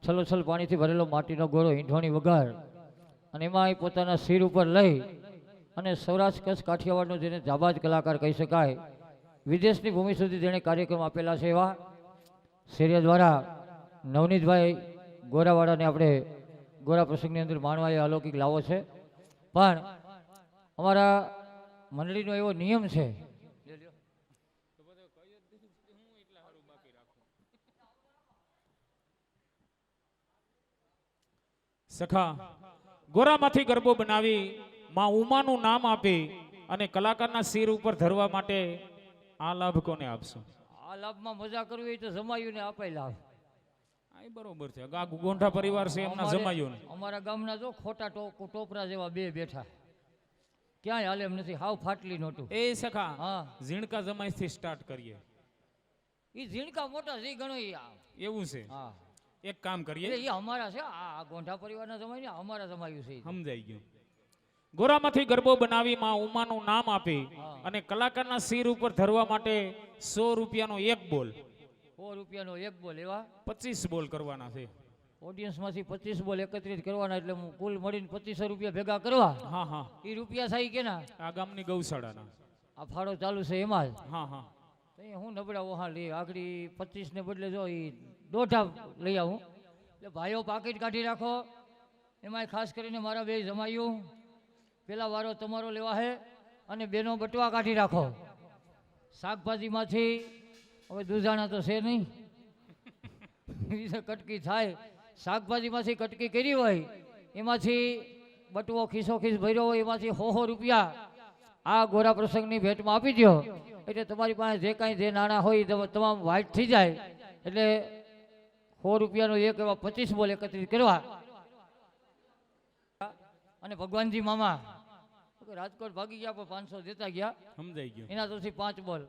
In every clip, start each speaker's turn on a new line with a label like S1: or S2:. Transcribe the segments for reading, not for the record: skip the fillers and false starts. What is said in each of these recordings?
S1: છલોછલ પાણીથી ભરેલો માટીનો ગોળો ઈંઢોણી વઘાર અને એમાં એ પોતાના શિર ઉપર લઈ અને સૌરાષ્ટ્ર કચ્છ કાઠિયાવાડનો જેને જાબાજ કલાકાર કહી શકાય, વિદેશની ભૂમિ સુધી જેણે કાર્યક્રમ આપેલા છે એવા શેરિયા દ્વારા નવનીતભાઈ ગોરાવાડાને આપણે ગોરા પ્રસંગની અંદર માણવા એ અલૌકિક લાવો છે. પણ અમારા મંડળીનો એવો નિયમ છે
S2: સખા ગોરામાંથી ગરબો બનાવી માં ઉમાનું નામ આપી અને કલાકારના શિર ઉપર ધરવા માટે આ લાભ કોને આપશો?
S1: આ લાભમાં મજા કરવી હોય તો જમાયુને અપાય લાભ.
S2: આ બરોબર છે. આ ગોંઠા પરિવાર છે એમના જમાયું.
S1: અમારા ગામના જો ખોટા ટોપરા જેવા બે બેઠા, ક્યાંય હાલે એમ નથી, હાવ ફાટલી નોટું.
S2: એ સખા
S1: હા,
S2: ઝીણકા જમાઈ થી સ્ટાર્ટ કરીએ.
S1: ઈ ઝીણકા મોટા જે ગણો
S2: એવું છે.
S1: હા,
S2: એક કામ કરીએ,
S1: એ અમારા છે. આ ગોંઠા પરિવારના જમાઈ ને અમારા જમાયું છે.
S2: સમજાઈ ગયું. ગોરામાંથી ગરબો બનાવી માં ઉમાનું નામ આપી અને કલાકારના શિર ઉપર ધરવા માટે 100 રૂપિયાનો એક બોલ,
S1: 100 રૂપિયાનો એક બોલ, એવા
S2: 25 બોલ કરવાના છે.
S1: ઓડિયન્સમાંથી 25 બોલ એકત્રિત કરવાના, એટલે કુલ મળીને 2500 રૂપિયા ભેગા કરવા.
S2: હા હા,
S1: એ રૂપિયા થાય કે ના
S2: આ ગામની ગૌશાળાના
S1: આ ફાળો ચાલુ છે એમાં જ.
S2: હા હા,
S1: તો હું નબળા ઓહા લઈ આગળ 25 ને બદલે જો એ દોઢા લઈ આવું. એટલે ભાઈઓ પાકીટ કાઢી રાખો. એમાં ખાસ કરીને મારા બે જમાયું, પેલા વારો તમારો લેવા હે, અને બેનો બટવા કાઢી રાખો. શાકભાજીમાંથી હવે દૂધાણા તો છે નહીં, કટકી થાય. શાકભાજીમાંથી કટકી કરી હોય એમાંથી બટવો ખીસો ખીસ ભર્યો હોય એમાંથી 100 રૂપિયા આ ગોરા પ્રસંગની ભેટમાં આપી દો. એટલે તમારી પાસે જે કાંઈ જે નાણાં હોય તમામ વાઇટ થઈ જાય. એટલે 100 રૂપિયાનો એક એવા 25 બોલ એકત્રિત કરવા. અને ભગવાનજી મામા રાજકોટ ભાગી ગયા પણ 500 દેતા ગયા,
S2: સમજાઈ ગયું.
S1: એના તરફથી 5 બોલ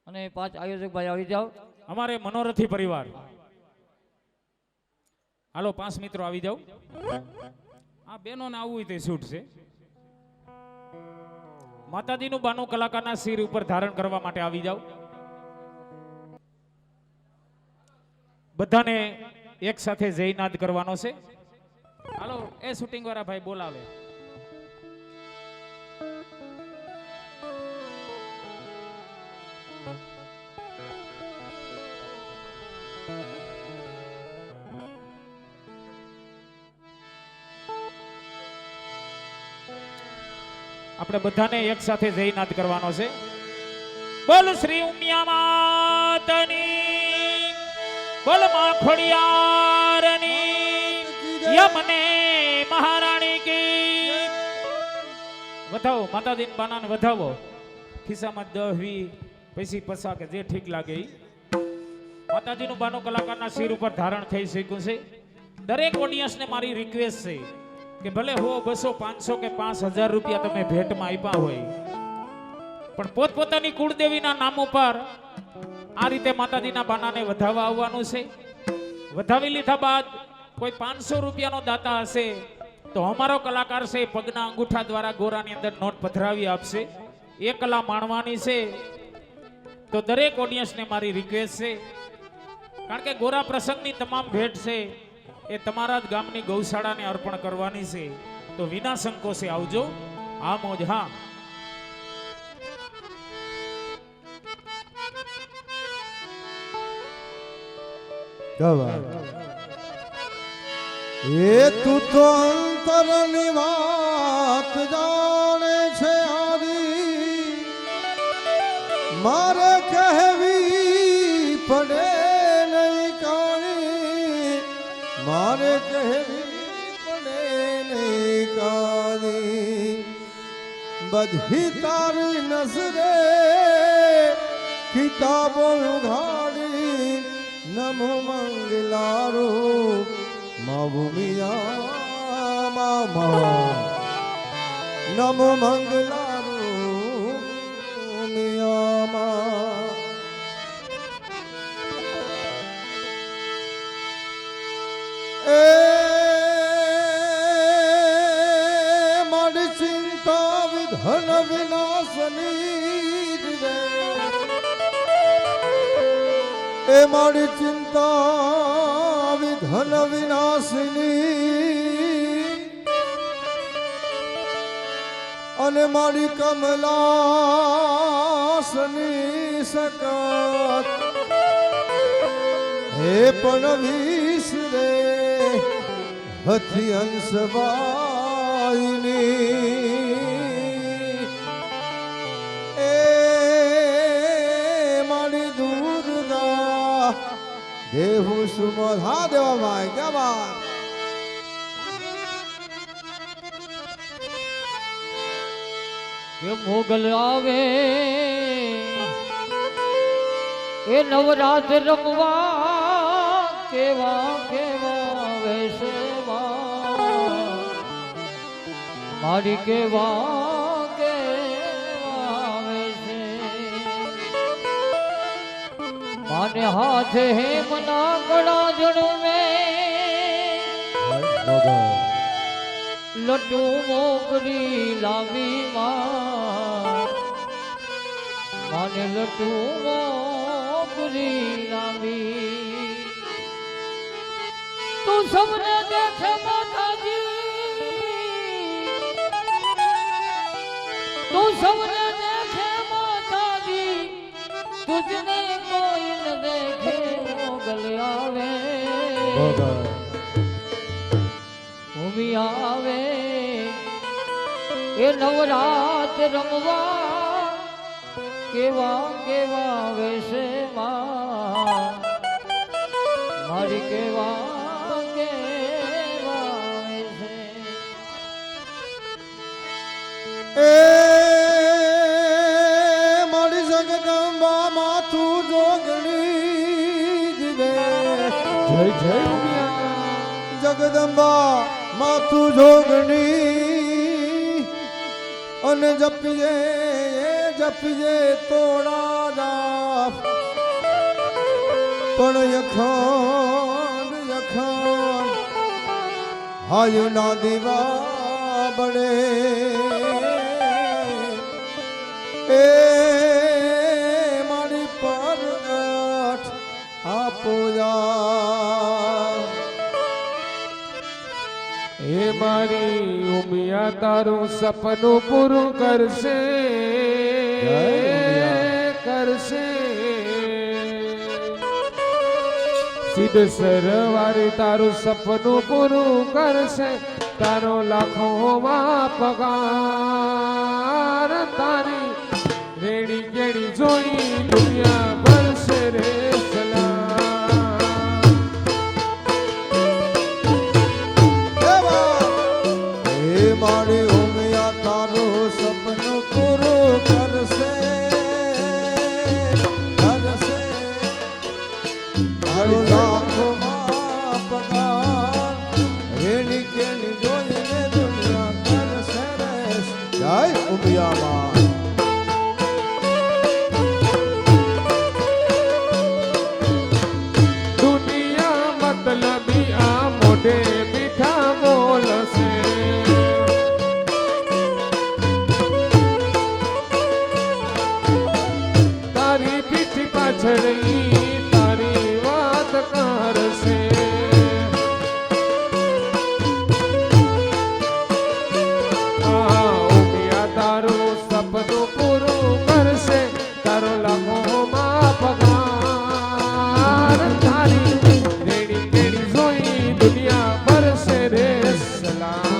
S1: અને 5 આયોજક ભાઈ આવી જાઓ.
S2: અમારે મનોરથી પરિવાર, હાલો 5 મિત્રો આવી જાઓ. આ બેનો ને આવવું હોય તે છૂટ છે. માતાજીનું બાનું કલાકારના શિર ઉપર ધારણ કરવા માટે આવી જાઓ. બધાને એક સાથે જયનાદ કરવાનો છે. હાલો એ શૂટિંગ વાળા ભાઈ બોલાવે. આપણે બધાને એક સાથે જયનાદ કરવાનો છે. બોલ શ્રી ઉમિયા માતની, બોલ માં ખોડિયારની, યમને મહારાણી કી. વધાવો માતાજી બાનાને વધાવો. ખિસ્સામાં 10-20 પૈસી પસા કે જે ઠીક લાગે. માતાજીનું બાનું કલાકારના શિર ઉપર ધારણ થઈ શક્યું છે. દરેક ઓડિયન્સને મારી રિક્વેસ્ટ છે કે ભલે 100, 200, 500 કે 5000 રૂપિયા તમે ભેટમાં આપ્યા હોય, પણ પોતપોતાની કુળદેવીના નામ ઉપર આ રીતે માતાજીના બાનાને વધાવવા આવવાનું છે. વધાવી લીધા બાદ કોઈ 500 રૂપિયાનો દાતા હશે તો અમારો કલાકાર છે પગના અંગૂઠા દ્વારા ગોરાની અંદર નોટ પધરાવી આપશે. એ કલા માણવાની છે. તો દરેક ઓડિયન્સને મારી રિક્વેસ્ટ છે, કારણ કે ગોરા પ્રસંગની તમામ ભેટ છે એ તમારા જ ગામની ગૌશાળાને અર્પણ કરવાની છે. તો વિના સંકોચે આવજો. આ મોજ. હા,
S3: એ તું તો અંતરની વાત જાણે છે આરી, મારે કહેવી પડે નહીં કાળી, મારે કહેવી પડે નહીં કાળી. બધી તારી નજરે કિતાબો ઉઘાડી, નમો મંગલારૂપ મા ભૂમિયા મામા, નમો મંગલારૂપ ભૂમિયા. એ મારી ચિંતા વિઘન વિનાશની રે, એ મારી ચિંતા ધન વિનાશિની અને મારી કમલાસની સકત હે પણ વિસરે હથી હંસવાઈની એ મારી દુર્ગા દેહુ સુમલ હા દેવાભાઈ ક્યાં વાત
S1: કે મોગલ આવે એ નવરાત રમવા કેવા કેવા વેશમાં મારી કેવા કેવા વેશે માને હાથે હેમના ગળા જણવે લડ્ડુ મોગરી લાવી માને લડ્ડુ મોગરી લાવી તું સૌને દેખે માતાજી તું સૌને દેખે માતાજી તુજને કોઈ ન દેખે મોગલ આવે ભૂમિ આવે એ નવરાત રમવા કેવા કેવા વેશે મારી કેવા કેવા વેશે
S3: એ મારી જગદંબા માથું જોગણી જીવે જય જય જગદંબા માથું જોગણી અને જપીએ તોડા જાપ પણ યખાન હાય ના દીવા બને એ મારી પરગટ આપો જા
S4: હે મારી ઉમિયા તારું સપનું પૂરું કરશે કરશે સિદ્ધ સરવારી તારું સપનું પૂરું કરશે તારો લાખોમાં પગાર તારી રેડી કેડી જોઈ દુનિયા ભરશે રે
S3: મારી ઉમિયા તારું સપનું પૂરું કરશે તારું લાખોમાં પગાર રેડી કેડી જોઈને દુનિયા કરશે રે જય ઉમિયામાં
S4: દુનિયા મતલબી આ મોઢે મીઠા બોલશે પાછળની તારી વાત કરશે ઉમિયા તારું સપનું પૂરું કરશે તારો લાખોમાં પગાર તારી રેડી કેડી જોઈ દુનિયા ભરશે રે સલામ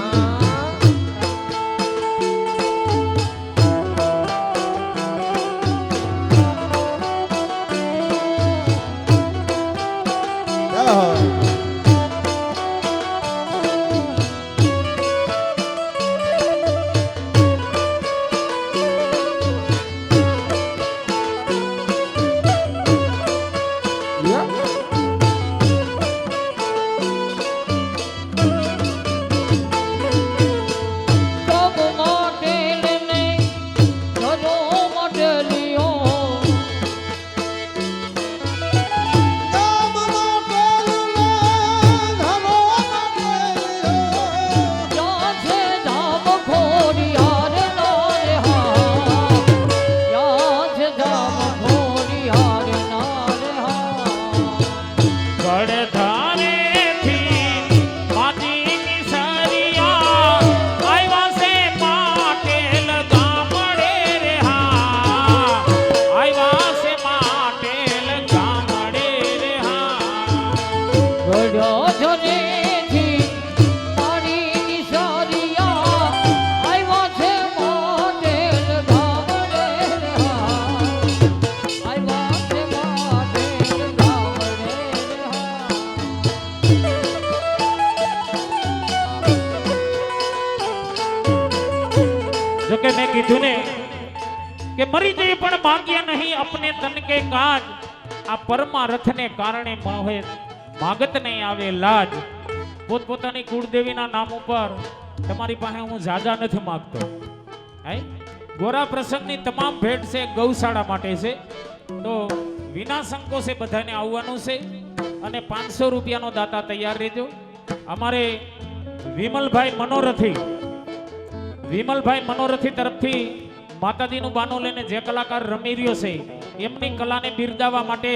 S1: જનેથી મારી નિશારિયા આવ્યા છે માટેલ ગામડે હા આવ્યા છે માટેલ ગામડે હા
S2: જો કે મેં કીધું ને કે મરી જઈ પણ માગ્યા નહીં અપને તન કે કાજ આ પરમારથને કારણે મોહે માગત નહીં આવે લાજ પોતપોતાની કુળદેવીના નામ ઉપર તમારી પાસે હું જાજા નથી માગતો હે ગોરા પ્રસંગની તમામ ભેટ છે ગૌશાળા માટે છે તો વિના સંકોચે બધાને આવવાનું છે અને 500 રૂપિયાનો દાતા તૈયાર રહેજો અમારે વિમલભાઈ મનોરથી તરફથી માતાજીનું બાનું લઈને જે કલાકાર રમી રહ્યો છે એમની કલાને બિરદાવવા માટે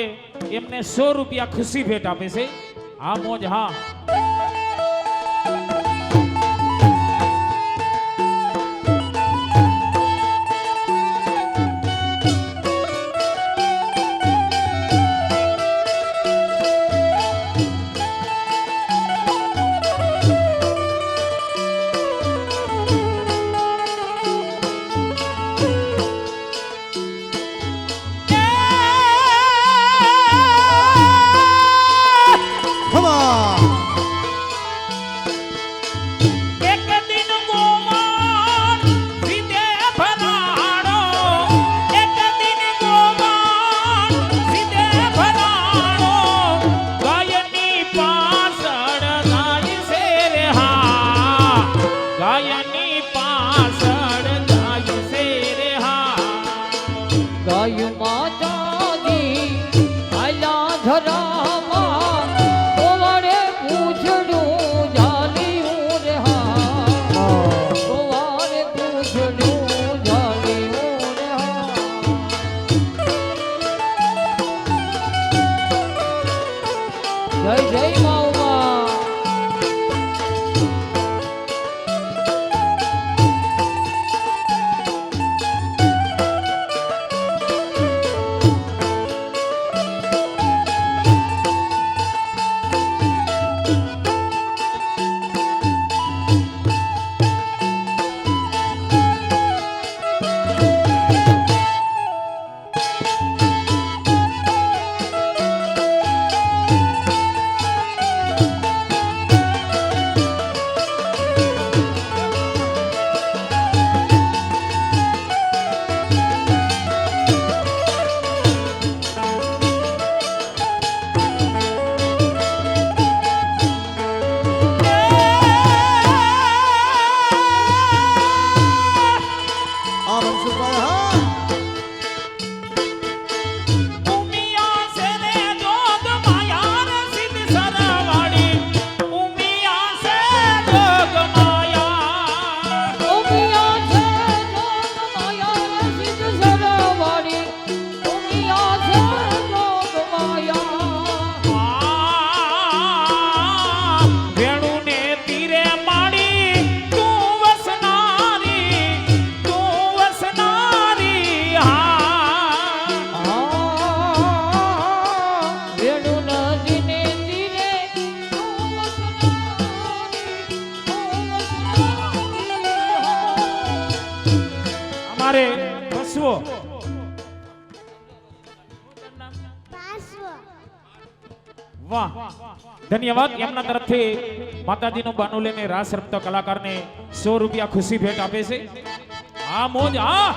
S2: એમને 100 રૂપિયા ખુશી ભેટ આપે છે હા મોજ હા
S3: Come on.
S2: એક દિન ગોવાન સીધે ભરાણો એક દિન ગોવાન સીધે ભરાણો ગાયની પાછળ ગાય છે રે હા ગાયની પાછળ ગાય છે રે હા
S1: ગાય માતાજી આલા ધરામાં તોવારે પૂછડું જાલિયું રે હા તોવારે પૂછડું જાલિયું રે હા જય જય માઉમાં
S3: આ મનસુખભાઈ હા
S2: ઉમિયા સે રે જોગ માયા રે સિદ્ધ સરવાડી ઉમિયા સે જોગ માયા
S1: ઉમિયા છે જોગ માયા સિદ્ધ સરવાડી ઉમિયા છે જોગ માયા
S2: વેણુને તીરે માડી તું વસનારી હા
S1: વેણુ નદીને તીરે તું
S2: અમારે પશુઓ વાહ ધન્યવાદ એમના તરફથી માતાજીનું બાનું લઈને રાસ રમતા કલાકારને 100 રૂપિયા ખુશી ભેટ આપે છે હા મોજ હા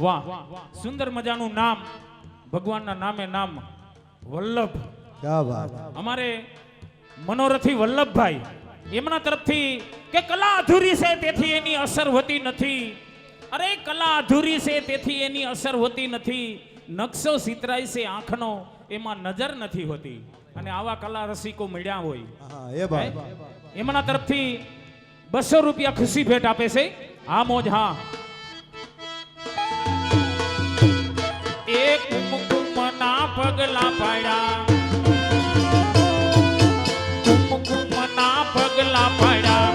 S2: વાહ સુંદર મજાનું નામ ભગવાનના નામે નામ વલ્લભ
S3: ક્યા બાત
S2: અમારે મનોરથી વલ્લભભાઈ એમના તરફથી કે કલા અધૂરી છે તેથી એની અસર હોતી નથી અરે કલા અધૂરી છે તેથી એની અસર હોતી નથી નકશો સિતરાય છે આંખનો એમાં નજર નથી હોતી અને આવા કલા રસિકો મળ્યા હોય
S3: હા એ બાત
S2: એમના તરફથી 200 રૂપિયા ખુશી ભેટ આપે છે હા મોજ હા એક કુમકુમના પગલા પાડ્યા કુમકુમના પગલા પાડ્યા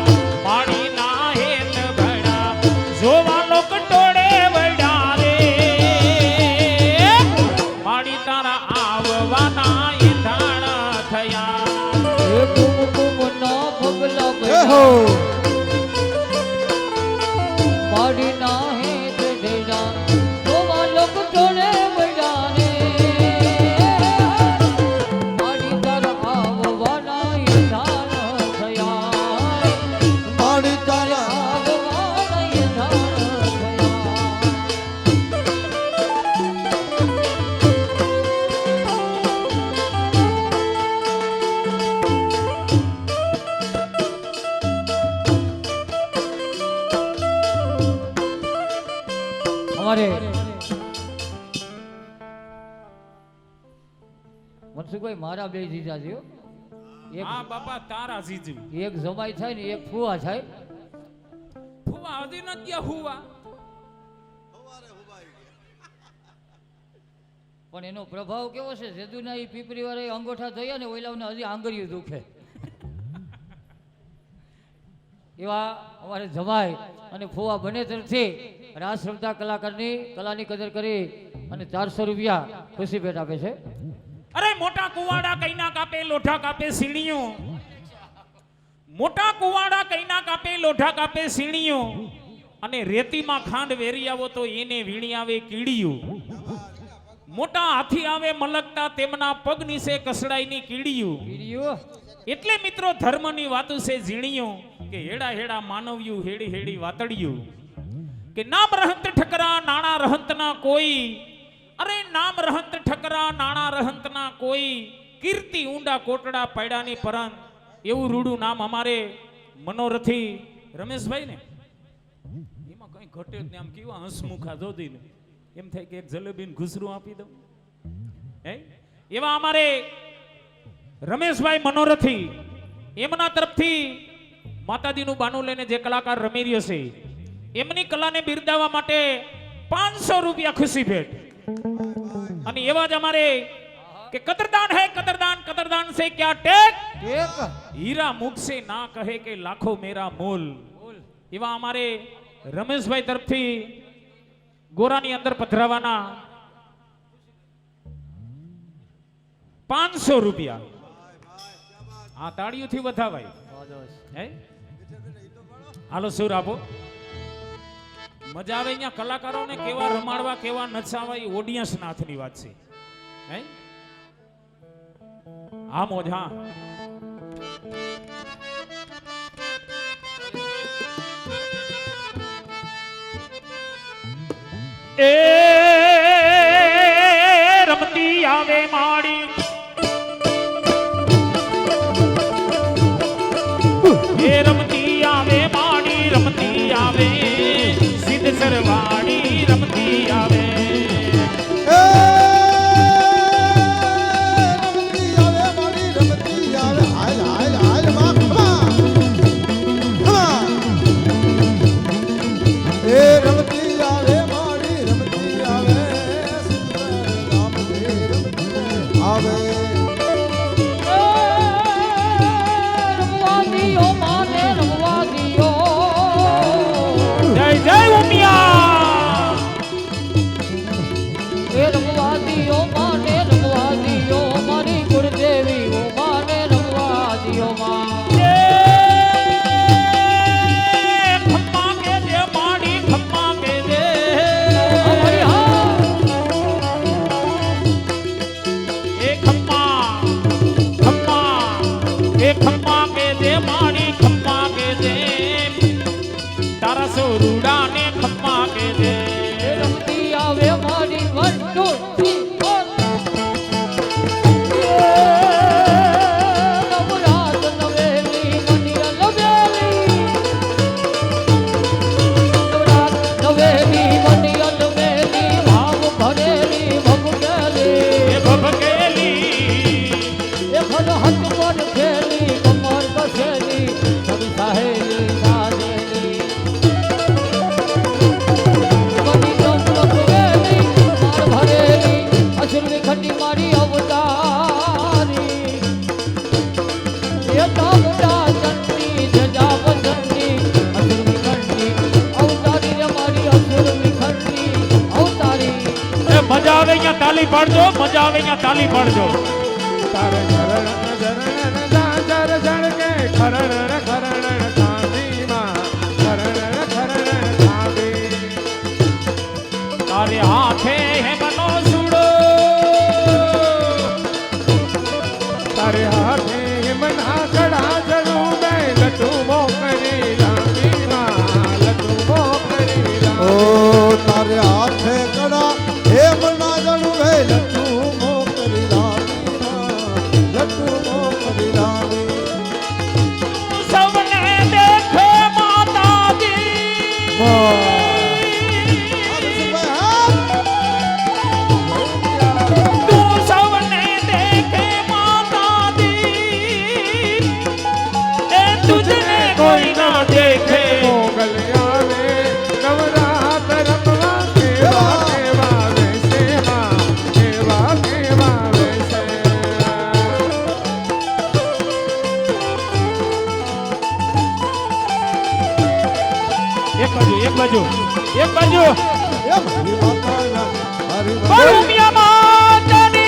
S2: પાણીના હેત ભર્યા જોવા લોક ટોળે વળ્યા રે માડી
S3: હો
S1: મારી નાહે તે દેજા ગોવા લોક તોડે બજાને મારી તર આવવાના યથાન થયા
S3: મારી તારા
S1: આવવાના યથાન થયા અમારે મનસુખભાઈ મારા બે જીજા છે હો.
S2: હા બાપા તારા જીજુ
S1: એક જમાઈ થાય ને એક ફુવા થાય.
S2: ફુવા હજી નથી ગયા હુવા
S1: પણ એનો પ્રભાવ કેવો છે જેદુના ઈ પીપરી વાળા અંગોઠા થયા ને ઓઈલાઓને હજી આંગળીઓ દુખે એવા અમારે જમાઈ અને ફુવા બંને તરફથી રાસ રમતા કલાકારની કલાની કદર કરી અને 400 રૂપિયા ખુશી ભેટ આપે છે.
S2: અરે મોટા કુવાડા કઈના કાપે લોઢા કાપે સીણીઓ મોટા કુવાડા કઈના કાપે લોઢા કાપે સીણીઓ અને રેતીમાં ખાંડ વેરી આવો તો એને વીણી આવે કીડીયું મોટા હાથી આવે મલકતા તેમના પગ નીચે કસડાઈની કીડીયું
S1: વિડીયો
S2: એટલે મિત્રો ધર્મની વાતું છે ઝીણીઓ કે હેડા હેડા માનવ્યું હેડી હેડી વાતડિયું કે નામ રહંત ઠકરા નાણા રહંતના કોઈ અરે નામ રહંત ઠકરા નાણા રહંતના કોઈ કીર્તિ ઊંડા કોટડા પાયડાની પરંત એવું રૂડું નામ અમારે મનોરથી રમેશભાઈ ને એમાં કઈ ઘટે જ ને આમ કેવા હસમુખા જોધી ને એમ થાય કે એક જલેબીને ઘૂસરું આપી દઉં હે એવા અમારે રમેશભાઈ મનોરથી એમના તરફથી માતાજીનું બાનું લઈને જે કલાકાર રમી રહ્યો છે એમની કલાને બિરદાવવા માટે 500 રૂપિયા ખુશી ભેટ અને એવા જ અમારે કે કતરદાન હે કતરદાન કતરદાન से क्या टेक
S1: એક
S2: हीरा मुख से ना कहे કે લાખો મેરા મોલ એવા અમારે રમેશભાઈ તરફથી ગોરાની અંદર પધરાવાના 500 રૂપિયા આ તાળીઓથી વધાવાય હે હાલો સુર આપો મજા આવે અહીંયા કલાકારોને કેવા રમાડવા કેવા નચાવા એ ઓડિયન્સ નાથની વાત છે હે હા મોજ હા એ રમતી આવે માડી એ રમતી આવે માડી રમતી આવે સિદ્ધ સરવાડી રમતી આવે
S3: એ રમતી આવે મારી રમતી આવે હાલ હાલ હાલ માં એ રમતી આવે મારી રમતી આવે સુંદર નામ દે રમતી આવે
S1: રમવા દિયો માને રમવા દિયો
S2: જય જય ઉમિયા
S1: એ રમવા દિયો માને રમવા દિયો મારી ગુરુદેવી ઓ માને રમવા દિયો માં
S2: ખમ્મા કે દે માડી ખમ્મા કે દે
S1: અમારી હા
S2: એ ખમ્મા કે દે માડી ખમ્મા કે દે તારા સોરુડા ને ખમ્મા કે દે
S1: એ રમતી આવે મારી 1 2 3 નવરાત નવેલી મનિયા નવેલી નવરાત નવેલી મનિયા નવેલી ભાવ ભરેલી ભગવેલી
S2: એ ભભકેલી
S1: એ ફલ હટ પર ખેલી કમર બસેલી સબ સાહેલી સાજેલી મની ગમવેલી માર ભરેલી અસુરની ખંડી મારી અવતારી એ દામડા ચંડી જજા વસંતી અસુરની ખંડી અવતારી રે મારી અસુરની ખંડી અવતારી
S2: એ મજા આવે અહીંયા તાલી પાડજો મજા આવે અહીંયા તાલી પાડજો
S4: તારે ખરણ જરણ જા જર જણ કે ખરણ ખરણ
S2: તારે હાથે હેમનો સુડો
S4: તારે હાથે હિમના કડા જણું બે લટુ મોકરી રામીમાં લટુ મોકરી
S3: ઓ તારે હાથે કડા હેમ ના જણું હે લટુ મોકરી રામી લટુ મોકરી રામી
S2: સૌને દેખે માતાજી તું સૌને દેખે માતાજી એ તુજને કોઈ ના દેખે
S4: મોગલ આવે નવરાત રમવા કેવા કેવા વેશે માં કેવા કેવા વેશે
S2: એક બાજુ
S3: એ મારી માતાના મારી
S2: બરુમિયા માતાની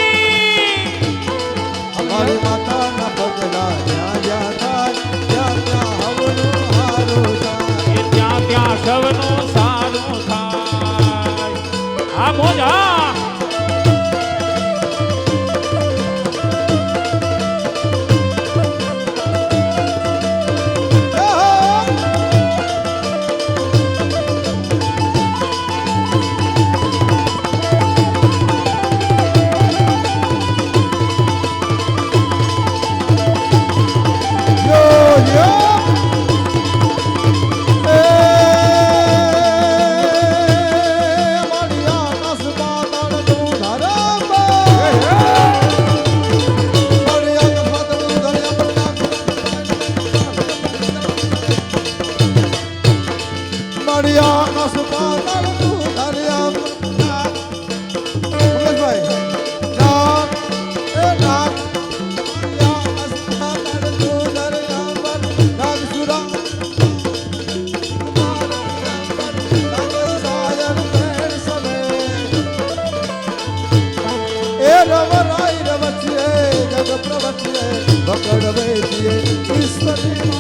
S3: અમારી માતાના પગલા જ્યાં જ્યાં થાય ત્યાં ત્યાં હવનું હારું થાય
S2: એ ત્યાં ત્યાં સૌનું સારું થાય આ મોજા
S3: પકડ બેસીએ ઈશ્વરની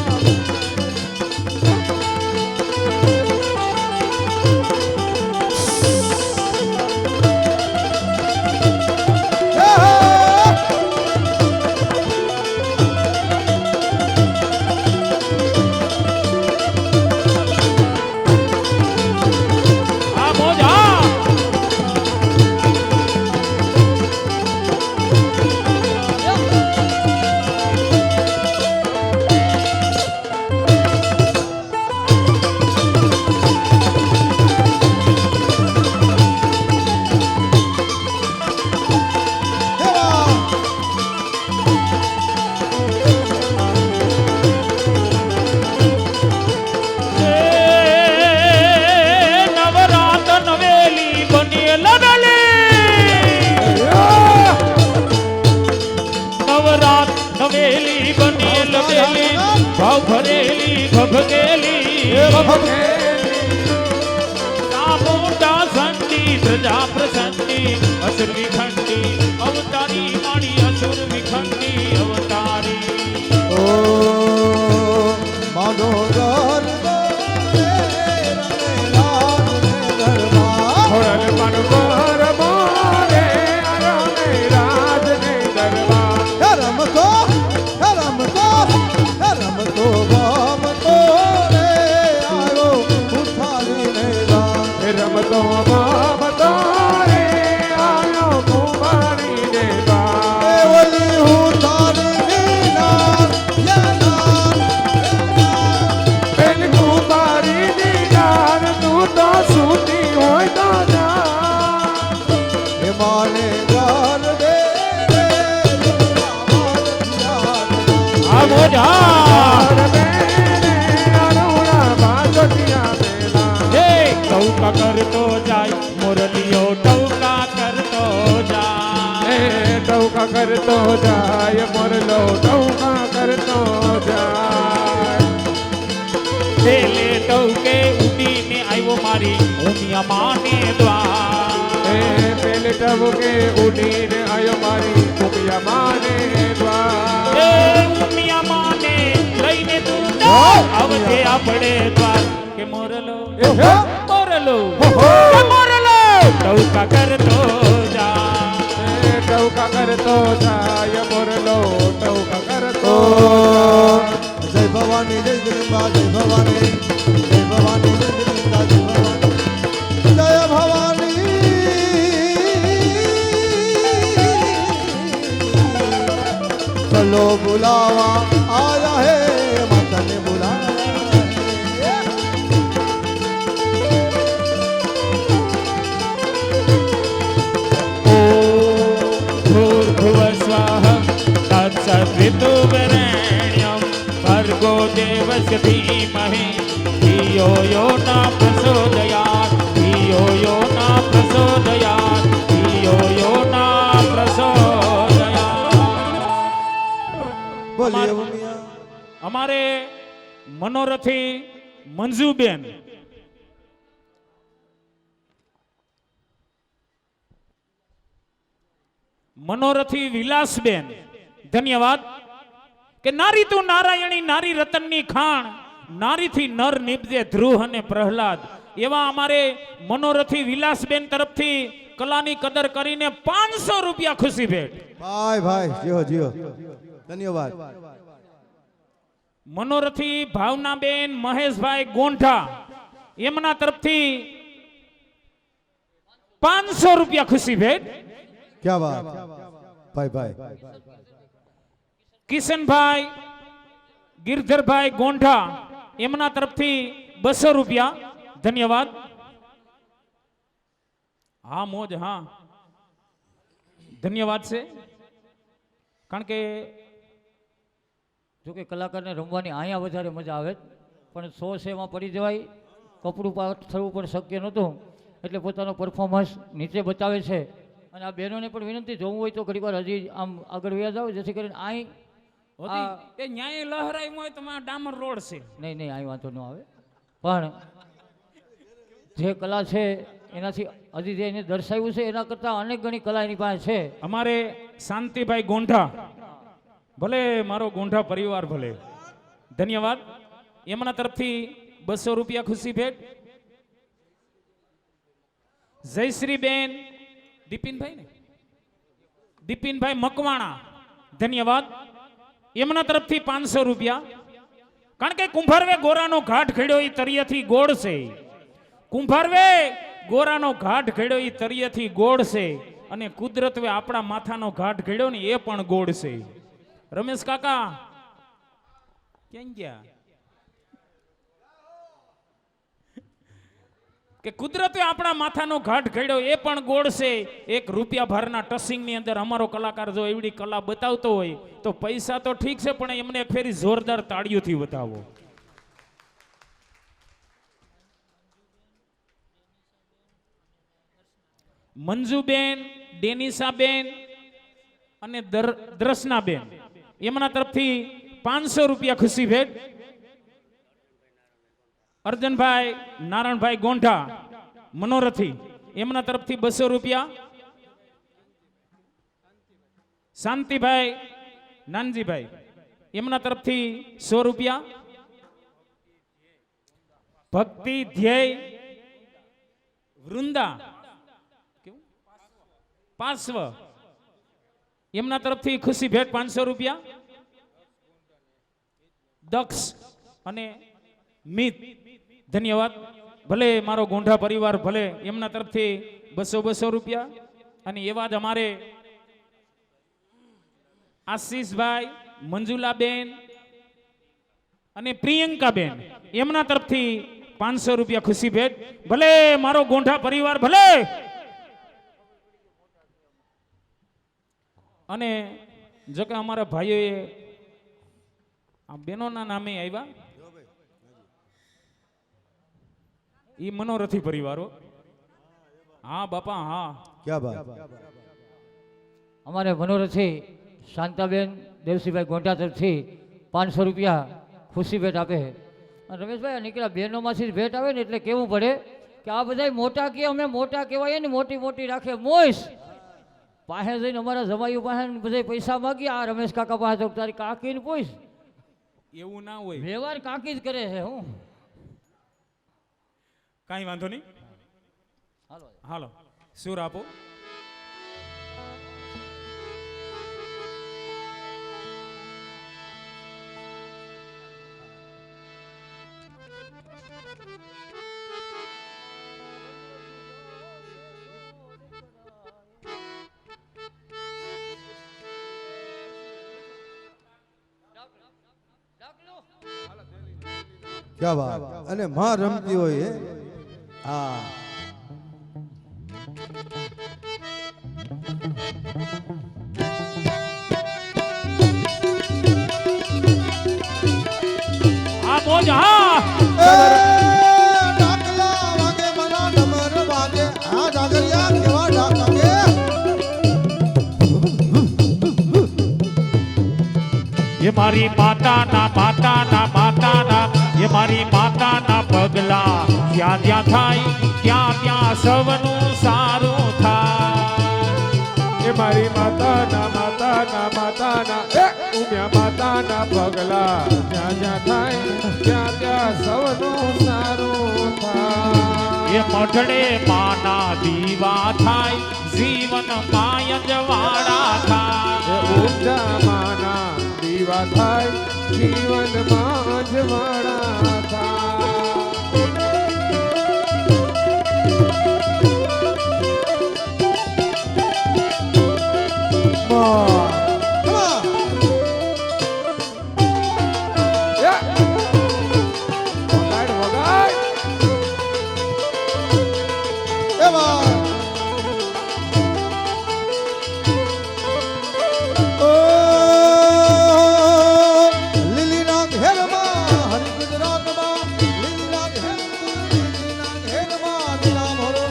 S2: આ મોજા નવેલી બની લવેલી ભાવ ભરેલી ભભગેલી મોટા સંતી પ્રજા પ્રસન્ની અસુર વિખંડી અવતારી માણી અસુર વિખંડી અવતારી
S3: ઓ માધો ઘર
S4: ખોરલ મન પર મોરે અરમે રાજ ને દરબાર
S3: રમતો રમતો રે આવ્યો ઉઠાવી ને
S4: રમતો બાબતો રે આયો કુમારી ને બા
S3: ઓલી ઉઠાવી
S4: પેલ કુમારી ની નાર તું તો સૂતી હોય તો જા
S3: એ માને ઘર દે
S2: આ મોજા ટૌકા કરતો જાય મુરલીઓ ટૌકા કરતો જાય
S4: ટૌકા કરતો જાય મોરલો ટૌકા કરતો જાય
S2: પેલે ટૌકે ઉડીને આવ્યો મારી ઉમિયા માને દ્વાર
S4: પેલે ટબકે ઉડીને આયો મારી ઉમિયા માને દ્વાર
S2: એ ઉમિયા માને લઈને તું આવજે આપણે દ્વાર કે મોરલો મોરલો કે મોરલો ટૌકા કરતો જા
S4: એ ટૌકા કરતો જાય મોરલો ટૌકા કરતો
S3: જય ભવાની જય જગદંબા જય ભવાની જય ભવાની જય જગદંબા જય ભવાની જય ભવાની ચલો બુલાવા આયા હે માતાને બુલાવા
S2: ભૂર્ભુવ સ્વાહ તત્સવિતુર્વરેણ્યં ભર્ગો દેવસ્ય ધીમહિ ધિયો યો ન પ્રચોદયાત ધિયો યો ન પ્રચોદયાત ધિયો યો ન પ્રચોદયાત.
S3: બોલીએ ઉમિયા
S2: અમારે મનોરથી મંજુબેન મનોરથી વિલાસબેન ધન્યવાદ કે નારી તું નારાયણી નારી રતનની ખાણ નારીથી નર નિપજે ધ્રુવ અને પ્રહલાદ એવા અમારે મનોરથી વિલાસબેન તરફથી કલાની કદર કરીને 500 રૂપિયા ખુશી ભેટ.
S3: ભાઈ ભાઈ જીઓ જીઓ ધન્યવાદ
S2: મનોરથી ભાવનાબેન મહેશભાઈ ગોંઠા એમના તરફથી 500 રૂપિયા ખુશી ભેટ.
S3: ક્યા વાત ભાઈ ભાઈ
S2: કિશનભાઈ ગિરધરભાઈ ગોંઠા એમના તરફથી 200 રૂપિયા ધન્યવાદ. હા મોજ હા ધન્યવાદ છે કારણ કે
S1: જોકે કલાકારને રમવાની અહીંયા વધારે મજા આવે પણ શો છે એમાં પડી જવાય કપડું પાટ થવું પણ શક્ય નહોતું એટલે પોતાનો પરફોર્મન્સ નીચે બતાવે છે. અને આ બહેનોને પણ વિનંતી જોવું હોય તો ઘણી વાર હજી આમ આગળ વ્યા જાવ જેથી કરીને અહીં
S2: એ ન્યાય લહેરાય હોય તો ડામર રોડ છે.
S1: નહીં નહીં અહીં વાંધો ન આવે પણ જે કલા છે એનાથી હજી જે એને દર્શાવ્યું છે એના કરતાં અનેક ઘણી કલા એની પાસે છે.
S2: અમારે શાંતિભાઈ ગોંઠા ભલે મારો ગોંઠા પરિવાર ભલે ધન્યવાદ એમના તરફથી 200 રૂપિયા ખુશી ભેટ. જયશ્રીબેન દીપિનભાઈ મકવાણા ધન્યવાદ એમના તરફથી 500 રૂપિયા કારણ કે કુંભારવે ગોરાનો ઘાટ ખેડ્યો એ તરિયાથી ગોળ છે. કુંભારવે ગોરાનો ઘાટ ખેડ્યો એ તરિયાથી ગોળ છે અને કુદરતવે આપણા માથાનો ઘાટ ખેડ્યો ને એ પણ ગોળ છે. રમેશ કાકા ક્યાં ગયા કે કુદરતે આપણા માથાનો ઘાટ ઘડ્યો એ પણ ગોળ છે. 1 રૂપિયા ભારના ટસિંગ ની અંદર અમારો કલાકાર જો એવડી કલા બતાવતો હોય તો પૈસા તો ઠીક છે પણ એમને એક ફેરી જોરદાર તાળીઓથી બતાવો. મંજુબેન ડેનિસાબેન અને દ્રશનાબેન એમના તરફથી 500 રૂપિયા ખુશી ભેટ. અર્જનભાઈ નારાયણભાઈ ગોંઠા મનોરથી એમના તરફથી 200 રૂપિયા. શાંતિભાઈ નાનજીભાઈ એમના તરફથી 100 રૂપિયા. ભક્તિ ધ્યેય વૃંદા પાર્શ્વ એમના તરફથી ખુશી ભેટ 500 રૂપિયા. દક્ષ અને મિત ધન્યવાદ ભલે મારો ગોંઠા પરિવાર ભલે એમના તરફથી 200 રૂપિયા. અને એવા જ અમારે આશીષભાઈ મંજુલાબેન અને પ્રિયંકાબેન એમના તરફથી 500 રૂપિયા ખુશી ભેટ. ભલે મારો ગોંઠા પરિવાર ભલે. અને જો કે અમારા ભાઈઓએ આ બહેનોના નામે આવ્યા ઈ મનોરથી પરિવારો. હા બાપા હા
S3: ક્યા બાત
S1: અમારે મનોરથી શાંતાબેન દેવસીભાઈ ગોંઠા તરફથી 500 રૂપિયા ખુશી ભેટ આપે. અને રમેશભાઈ નીકળ્યા બહેનોમાંથી જ ભેટ આવે ને એટલે કેવું પડે કે આ બધા મોટા કે અમે મોટા કહેવાય ને મોટી મોટી રાખે મોઈશ પાસે જઈને અમારા જમાઈઓ પાસે બધા પૈસા માગી આ રમેશ કાકા પાસે તો તારી કાકીને પૂછ
S2: એવું ના હોય
S1: વ્યવહાર કાકી જ કરે છે. હું
S2: કાંઈ વાંધો નહીં
S1: હાલો
S2: હાલો સુર આપો.
S3: ક્યાં વાત અને માં રમતી હોય હે હા
S2: આ મોજ હા.
S3: ડાકલા વાગે મના ડમર વાગે આ ડાગરિયા કેવા ડાક વાગે
S2: એ મારી માતાના એ મારી માતાના પગલા જ્યાં જ્યાં થાય ત્યાં સૌનું સારું થાય.
S4: એ મારી માતાના ઉમ્યા માતાના પગલા જ્યાં જ્યાં થાય ત્યાં સૌનું સારું થાય.
S2: એ મઢડે માના દીવા થાય જીવન માય જવાળા
S4: એ
S2: થાય.
S4: ઊંચા માના દીવા થાય જીવનમાં જવાળા થાય. વગાડ વગાડ
S3: એવા ઓ લીલીના ઘેરમાં હરિ ગુજરાતમાં લીલીના ઘેરમાં નામ હરો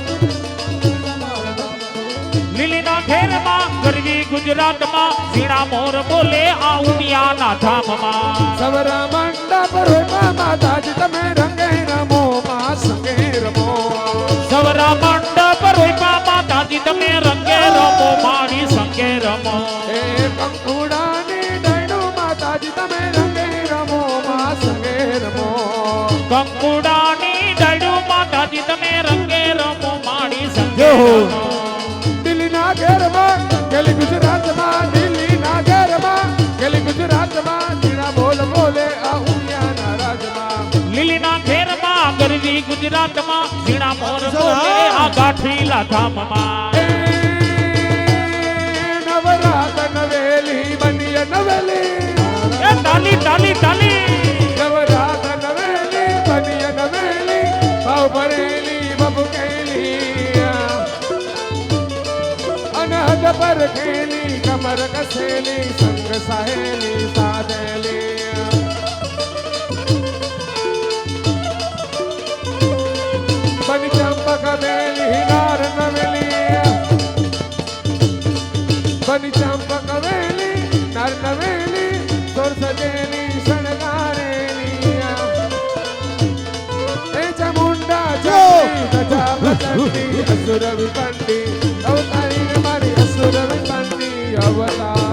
S2: લીલીના ઘેરમાં ગરવી ગુજરાતમાં ઝીણા મોર બોલે આ ઉમિયાના ધામમાં.
S4: સવરા મંડપ રોપા માતાજી તમે રંગે રમો માં સંગે રમો.
S2: સવરા મંડપ રોપા માતાજી તમે રંગે રમો મારી સંગે રમો.
S4: એ કંકુડાની ડાયણું માતાજી તમે રંગે રમો માં સંગે રમો.
S2: કંકુડાની ડાળું માતાજી તમે રંગે રમો મારી સંગે
S3: જય હો.
S2: રમો.
S4: દિલ્હીના ઘેરમાં ગેલી ગુજરાતમાં દિલ્હીના ઘેરમાં ગેલી ગુજરાતમાં જીણા બોલ બોલે આ ઉમિયાના રાજમાં.
S2: લીલીના ઘેરમાં ગરવી ગુજરાતમાં ઝીણા મોર બોલે આ ગાંઠીલા ધામમાં.
S4: એ નવરાત નવેલી બનીએ નવેલી.
S2: એ તાલી તાલી તાલી
S4: નવરાત નવેલી બનીએ નવેલી ભાવ ભરેલી બબુકેલી અનહદ પર ખેલી કમર કસેલી સંગ સહેલી સાધેલી. બની ચંપક બેલી નાર નવેલી બની ચંપક વેલી નાર નવેલી સોર સજેલી શણગારેલી. એ ચામુંડા ચાંદી ગજા પ્રચંડી અસુર વિપંડી અવતારી મારી અસુર વિપંડી અવતારી.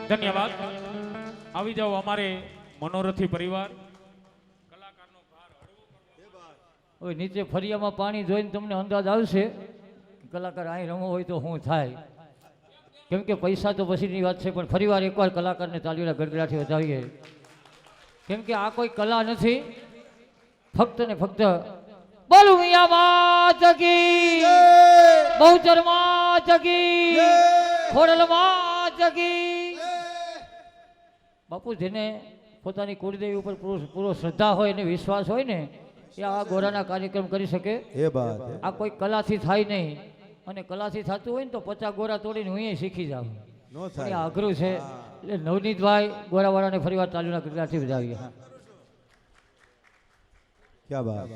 S2: ધન્યવાદ. આવી જાઓ અમારે મનોરથી પરિવાર.
S1: હવે નીચે ફરિયામાં પાણી જોઈને તમને અંદાજ આવશે કે કલાકાર અહીં રમવો હોય તો શું થાય. કેમ કે પૈસા તો પછીની વાત છે, પણ ફરીવાર એકવાર કલાકારને તાળીઓના ગડગડાથી વધાવીએ. કેમ કે આ કોઈ કલા નથી, ફક્ત ને ફક્ત બોલું મિયા માત કી, બહુચર માત કી, ખોડલ માત કી. બાપુ જેને પોતાની કુળદેવી ઉપર પૂરો શ્રદ્ધા હોય અને વિશ્વાસ હોય ને એ આ ગોરાના કાર્યક્રમ કરી શકે.
S3: એ બાત
S1: આ કોઈ કલાથી થાય નહીં, અને કલાથી થતું હોય ને તો 50 ગોરા તોડીને હું શીખી જાઉં.
S3: નો
S1: પણ એ
S3: થાય
S1: આઘરું છે. એટલે નવનીતભાઈ ગોરાવાળાને ફરીવાર તાલીઓના ગડગડાથી વધાવીએ.
S3: ક્યાં બાત